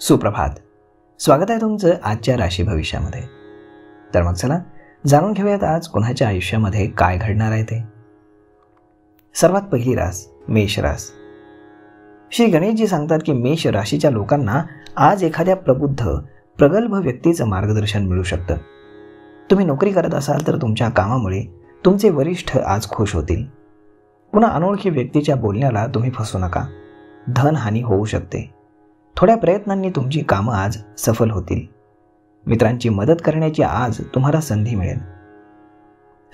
सुप्रभात. स्वागत आहे तुमचं आजच्या राशी भविष्यामध्ये. तर मग चला जाणून घेऊयात आज कोणाच्या आयुष्यामध्ये काय घडणार आहे ते. सर्वात पहिली रास मेष रास. श्री गणेशजी सांगतात की मेष राशीच्या लोकांना आज एखाद्या प्रबुद्ध प्रगल्भ व्यक्तीचं मार्गदर्शन मिळू शकतं. तुम्ही नोकरी करत असाल तर तुमच्या कामामुळे तुमचे वरिष्ठ आज खुश होतील. पुन्हा अनोळखी व्यक्तीच्या बोलण्याला तुम्ही फसू नका. धनहानी होऊ शकते. थोड्या प्रयत्नांनी तुमची कामं आज सफल होतील. मित्रांची मदत करण्याची आज तुम्हाला संधी मिळेल.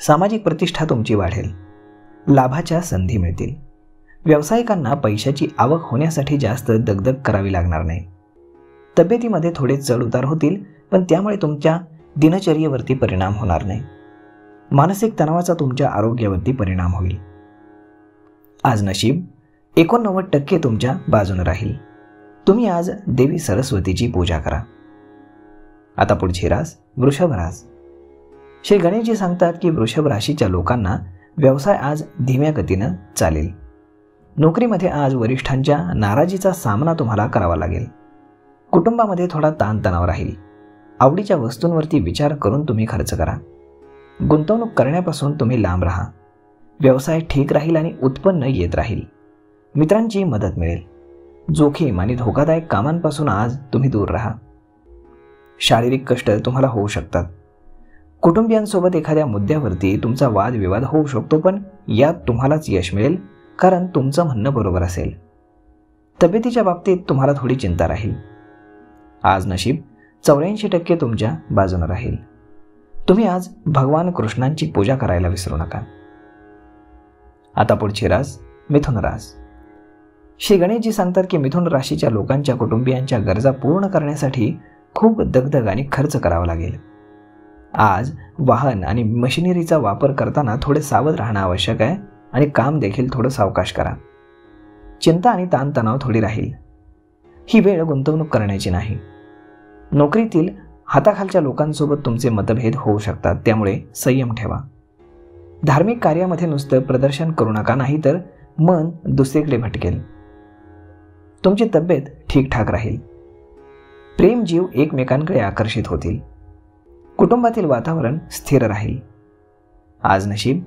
सामाजिक प्रतिष्ठा तुमची वाढेल. लाभाच्या संधी मिळतील. व्यावसायिकांना पैशाची आवक होण्यासाठी जास्त दगदग करावी लागणार नाही. तब्येतीमध्ये थोडे चढ उतार होतील, पण त्यामुळे तुमच्या दिनचर्येवरती परिणाम होणार नाही. मानसिक तणावाचा तुमच्या आरोग्यावरती परिणाम होईल. आज नशीब 89% तुमच्या बाजूने राहील. तुम्ही आज देवी सरस्वतीची पूजा करा. आता पुढची रास वृषभ रास. श्री गणेशजी सांगतात की वृषभ राशीच्या लोकांना व्यवसाय आज धीम्या गतीनं चालेल. नोकरीमध्ये आज वरिष्ठांच्या नाराजीचा सामना तुम्हाला करावा लागेल. कुटुंबामध्ये थोडा ताणतणाव राहील. आवडीच्या वस्तूंवरती विचार करून तुम्ही खर्च करा. गुंतवणूक करण्यापासून तुम्ही लांब राहा. व्यवसाय ठीक राहील आणि उत्पन्न येत राहील. मित्रांची मदत मिळेल. जोखीम आणि धोकादायक कामांपासून आज तुम्ही दूर राहा. शारीरिक कष्ट तुम्हाला होऊ शकतात. कुटुंबियांसोबत एखाद्या मुद्द्यावरती तुमचा वादविवाद होऊ शकतो, पण यात तुम्हालाच यश मिळेल, कारण तुमचं म्हणणं बरोबर असेल. तब्येतीच्या बाबतीत तुम्हाला थोडी चिंता राहील. आज नशीब 84% तुमच्या बाजूने राहील. तुम्ही आज भगवान कृष्णांची पूजा करायला विसरू नका. आता पुढची रास मिथुन रास. श्री गणेशजी सांगतात की मिथुन राशीच्या लोकांच्या कुटुंबियांच्या गरजा पूर्ण करण्यासाठी खूप दगदग आणि खर्च करावा लागेल. आज वाहन आणि मशिनरीचा वापर करताना थोडे सावध राहणं आवश्यक आहे आणि काम देखील थोडं सावकाश करा. चिंता आणि ताणतणाव थोडी राहील. ही वेळ गुंतवणूक करण्याची नाही. नोकरीतील हाताखालच्या लोकांसोबत तुमचे मतभेद होऊ शकतात, त्यामुळे संयम ठेवा. धार्मिक कार्यामध्ये नुसतं प्रदर्शन करू नका, नाही तर मन दुसरीकडे भटकेल. तुमची तब्येत ठीकठाक राहील. प्रेमजीव एकमेकांकडे आकर्षित होतील. कुटुंबातील वातावरण स्थिर राहील. आज नशीब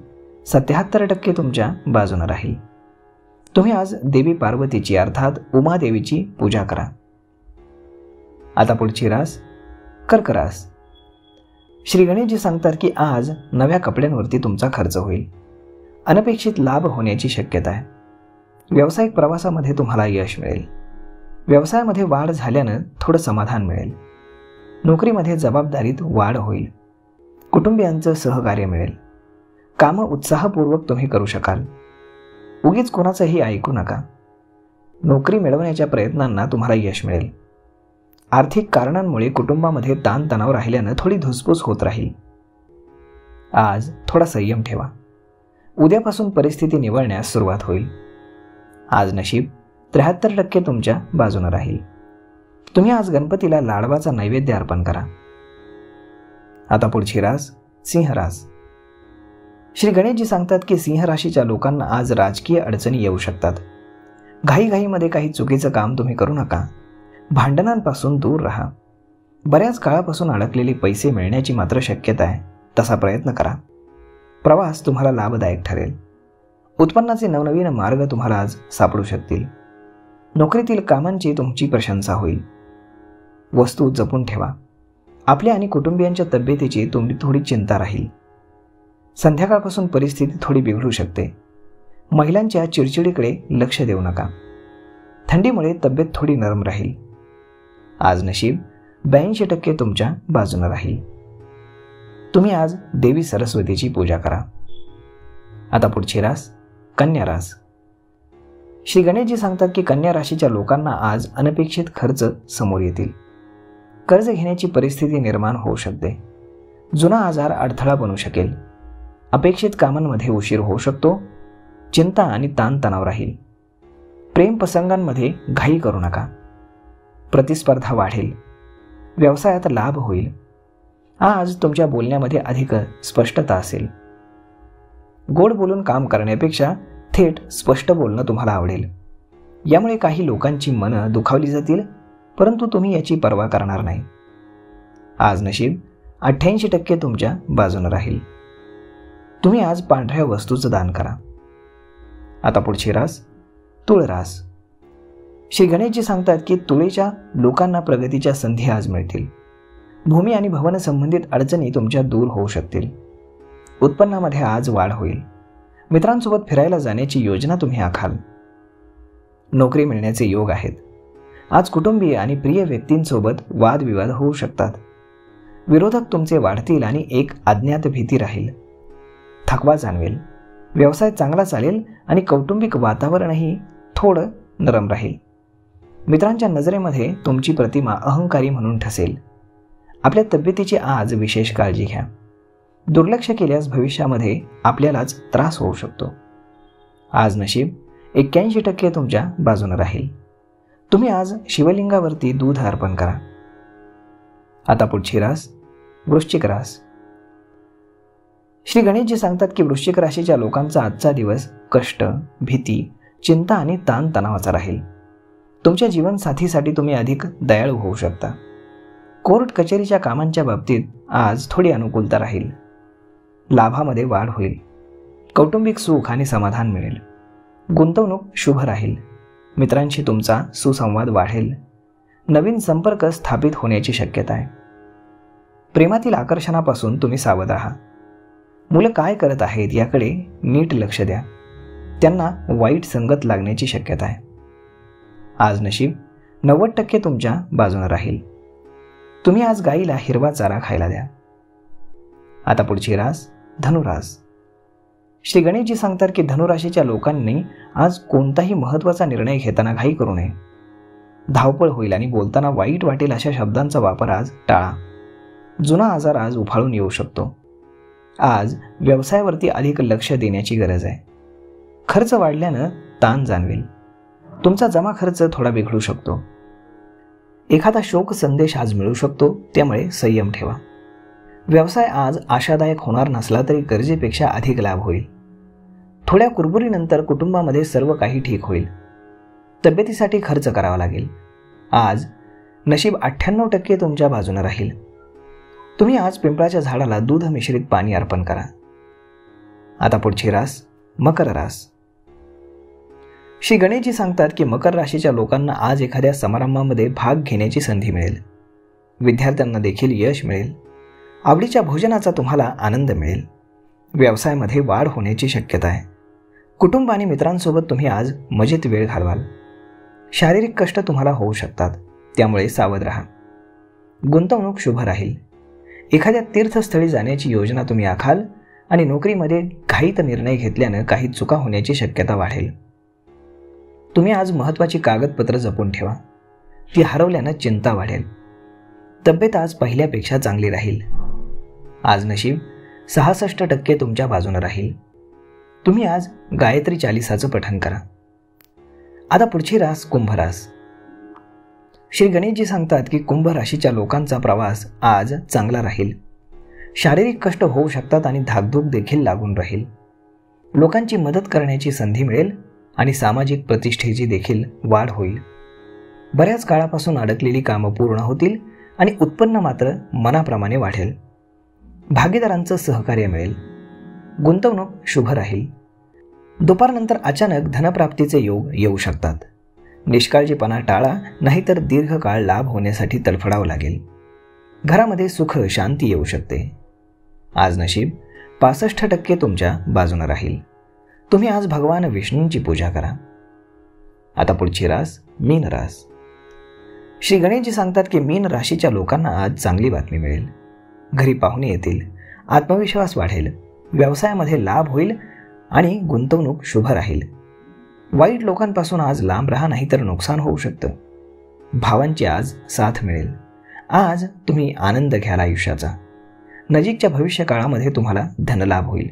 77% तुमच्या बाजूने राहील. तुम्ही आज देवी पार्वतीची अर्थात उमादेवीची पूजा करा. आता पुढची रास कर्क रास. श्री गणेशजी सांगतात की आज नव्या कपड्यांवरती तुमचा खर्च होईल. अनपेक्षित लाभ होण्याची शक्यता आहे. व्यावसायिक प्रवासामध्ये तुम्हाला यश मिळेल. व्यवसायामध्ये वाढ झाल्यानं थोडं समाधान मिळेल. नोकरीमध्ये जबाबदारीत वाढ होईल. कुटुंबियांचं सहकार्य मिळेल. कामं उत्साहपूर्वक तुम्ही करू शकाल. उगीच कोणाचंही ऐकू नका. नोकरी मिळवण्याच्या प्रयत्नांना तुम्हाला यश मिळेल. आर्थिक कारणांमुळे कुटुंबामध्ये ताणतणाव राहिल्यानं थोडी धुसफूस होत राहील. आज थोडा संयम ठेवा. उद्यापासून परिस्थिती निवळण्यास सुरुवात होईल. आज नशीब 73% तुमच्या बाजूने राहील. तुम्ही आज गणपतीला लाडवाचा नैवेद्य अर्पण करा. आता पुढची रास सिंह रास. श्री गणेशजी सांगतात की सिंह राशीच्या लोकांना आज राजकीय अडचणी येऊ शकतात. घाईघाईमध्ये काही चुकीचं काम तुम्ही करू नका. भांडणांपासून दूर राहा. बऱ्याच काळापासून अडकलेले पैसे मिळण्याची मात्र शक्यता आहे, तसा प्रयत्न करा. प्रवास तुम्हाला लाभदायक ठरेल. उत्पन्नाचे नवनवीन मार्ग तुम्हाला आज सापडू शकतील. नोकरीतील कामांची तुमची प्रशंसा होईल. वस्तू जपून ठेवा. आपल्या आणि कुटुंबियांच्या तब्येतीची तुम्ही थोडी चिंता राहील. संध्याकाळपासून परिस्थिती थोडी बिघडू शकते. महिलांच्या चिडचिडीकडे लक्ष देऊ नका. थंडीमुळे तब्येत थोडी नरम राहील. आज नशीब 82% तुमच्या बाजूने राहील. तुम्ही आज देवी सरस्वतीची पूजा करा. आता पुढची रास कन्या रास. श्री गणेशजी सांगतात की कन्या राशीच्या लोकांना आज अनपेक्षित खर्च समोर येतील. कर्ज घेण्याची परिस्थिती निर्माण होऊ शकते. जुना आजार अडथळा बनू शकेल. अपेक्षित कामांमध्ये उशीर होऊ शकतो. चिंता आणि ताणतणाव राहील. प्रेम प्रसंगांमध्ये घाई करू नका. प्रतिस्पर्धा वाढेल. व्यवसायात लाभ होईल. आज तुमच्या बोलण्यामध्ये अधिक स्पष्टता असेल. गोड बोलून काम करण्यापेक्षा थेट स्पष्ट बोलणं तुम्हाला आवडेल. यामुळे काही लोकांची मनं दुखावली जातील. परंतु तुम्ही याची पर्वा करणार नाही. आज नशीब 88% तुमच्या बाजूने राहील. तुम्ही आज पांढऱ्या वस्तूचं दान करा. आता पुढची रास तुळ रास. श्री गणेशजी सांगतात की तुळेच्या लोकांना प्रगतीच्या संधी आज मिळतील. भूमी आणि भवन संबंधित अडचणी तुमच्या दूर होऊ शकतील. उत्पन्नामध्ये आज वाढ होईल. मित्रांसोबत फिरायला जाण्याची योजना तुम्ही आखाल. नोकरी मिळण्याचे योग आहेत. आज कुटुंबीय आणि प्रिय व्यक्तींसोबत वादविवाद होऊ शकतात. विरोधक तुमचे वाढतील आणि एक अज्ञात भीती राहील. थकवा जाणवेल. व्यवसाय चांगला चालेल आणि कौटुंबिक वातावरणही थोडं नरम राहील. मित्रांच्या नजरेमध्ये तुमची प्रतिमा अहंकारी म्हणून ठसेल. आपल्या तब्येतीची आज विशेष काळजी घ्या. दुर्लक्ष केल्यास भविष्यामध्ये आपल्यालाच त्रास होऊ शकतो. आज नशीब 81% तुमच्या बाजूने राहील. तुम्ही आज शिवलिंगावरती दूध अर्पण करा. आता पुढची रास वृश्चिक रास. श्री गणेशजी सांगतात की वृश्चिक राशीच्या लोकांचा आजचा दिवस कष्ट, भीती, चिंता आणि ताणतणावाचा राहील. तुमच्या जीवनसाथीसाठी तुम्ही अधिक दयाळू होऊ शकता. कोर्ट कचेरीच्या कामांच्या बाबतीत आज थोडी अनुकूलता राहील. लाभामध्ये वाढ होईल. कौटुंबिक सुख आणि समाधान मिळेल. गुंतवणूक शुभ राहील. मित्रांशी तुमचा सुसंवाद वाढेल. नवीन संपर्क स्थापित होण्याची शक्यता आहे. प्रेमातील आकर्षणापासून तुम्ही सावध राहा. मुलं काय करत आहेत याकडे नीट लक्ष द्या. त्यांना वाईट संगत लागण्याची शक्यता आहे. आज नशीब 90% तुमच्या बाजूने राहील. तुम्ही आज गाईला हिरवा चारा खायला द्या. आता पुढची रास धनुरास. श्री गणेशजी सांगतात की धनुराशीच्या लोकांनी आज कोणताही महत्त्वाचा निर्णय घेताना घाई करू नये. धावपळ होईल आणि बोलताना वाईट वाटेल अशा शब्दांचा वापर आज टाळा. जुना आजार आज उफाळून येऊ शकतो. आज व्यवसायावरती अधिक लक्ष देण्याची गरज आहे. खर्च वाढल्यानं ताण जाणवेल. तुमचा जमा खर्च थोडा बिघडू शकतो. एखादा शोक संदेश आज मिळू शकतो, त्यामुळे संयम ठेवा. व्यवसाय आज आशादायक होणार नसला तरी गरजेपेक्षा अधिक लाभ होईल. थोड्या कुरबुरीनंतर कुटुंबामध्ये सर्व काही ठीक होईल. तब्येतीसाठी खर्च करावा लागेल. आज नशीब 98% तुमच्या बाजूने राहील. तुम्ही आज पिंपळाच्या झाडाला दूध मिश्रित पाणी अर्पण करा. आता पुढची रास मकर रास. श्री गणेशजी सांगतात की मकर राशीच्या लोकांना आज एखाद्या समारंभामध्ये भाग घेण्याची संधी मिळेल. विद्यार्थ्यांना देखील यश मिळेल. आवडीच्या भोजनाचा तुम्हाला आनंद मिळेल. व्यवसायामध्ये वाढ होण्याची शक्यता आहे. कुटुंब आणि मित्रांसोबत तुम्ही आज मजेत वेळ घालवाल. शारीरिक कष्ट तुम्हाला होऊ शकतात, त्यामुळे सावध राहा. गुंतवणूक शुभ राहील. एखाद्या तीर्थस्थळी जाण्याची योजना तुम्ही आखाल आणि नोकरीमध्ये घाईत निर्णय घेतल्यानं काही चुका होण्याची शक्यता वाढेल. तुम्ही आज महत्त्वाची कागदपत्र जपून ठेवा. ती हरवल्यानं चिंता वाढेल. तब्येत आज पहिल्यापेक्षा चांगली राहील. आज नशीब 66% तुमच्या बाजूने राहील. तुम्ही आज गायत्री चालिसाचं पठण करा. आता पुढची रास कुंभ रास. श्री गणेशजी सांगतात की कुंभ राशीच्या लोकांचा प्रवास आज चांगला राहील. शारीरिक कष्ट होऊ शकतात आणि धाकधूक देखील लागून राहील. लोकांची मदत करण्याची संधी मिळेल आणि सामाजिक प्रतिष्ठेची देखील वाढ होईल. बऱ्याच काळापासून अडकलेली कामं पूर्ण होतील आणि उत्पन्न मात्र मनाप्रमाणे वाढेल. भागीदारांचं सहकार्य मिळेल. गुंतवणूक शुभ राहील. दुपारनंतर अचानक धनप्राप्तीचे योग येऊ शकतात. निष्काळजीपणा टाळा, नाहीतर दीर्घकाळ लाभ होण्यासाठी तडफडावं लागेल. घरामध्ये सुख शांती येऊ शकते. आज नशीब 65% तुमच्या बाजूने राहील. तुम्ही आज भगवान विष्णूंची पूजा करा. आता पुढची रास मीन रास. श्री गणेशजी सांगतात की मीन राशीच्या लोकांना आज चांगली बातमी मिळेल. घरी पाहुणे येतील. आत्मविश्वास वाढेल. व्यवसायामध्ये लाभ होईल आणि गुंतवणूक शुभ राहील. वाईट लोकांपासून आज लांब राहा, नाहीतर नुकसान होऊ शकतं. भावांची आज साथ मिळेल. आज तुम्ही आनंद घ्याल आयुष्याचा. नजीकच्या भविष्य काळामध्ये तुम्हाला धनलाभ होईल.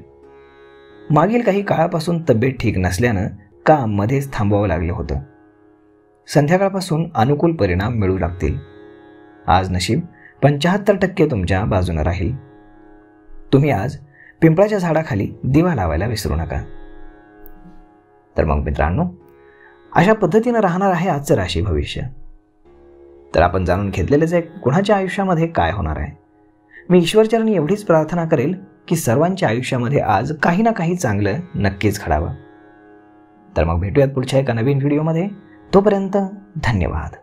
मागील काही काळापासून तब्येत ठीक नसल्यानं काम मध्येच थांबवावं लागलं होतं. संध्याकाळपासून अनुकूल परिणाम मिळू लागतील. आज नशीब 75% तुमच्या बाजूने राहील. तुम्ही आज पिंपळाच्या झाडाखाली दिवा लावायला विसरू नका. तर मग मित्रांनो, अशा पद्धतीनं राहणार आहे आजचं राशी भविष्य. तर आपण जाणून घेतलेलेच आहे कुणाच्या आयुष्यामध्ये काय होणार आहे. मी ईश्वरचरणी एवढीच प्रार्थना करेल की सर्वांच्या आयुष्यामध्ये आज काही ना काही चांगलं नक्कीच घडावं. तर मग भेटूयात पुढच्या एका नवीन व्हिडिओमध्ये. तोपर्यंत धन्यवाद.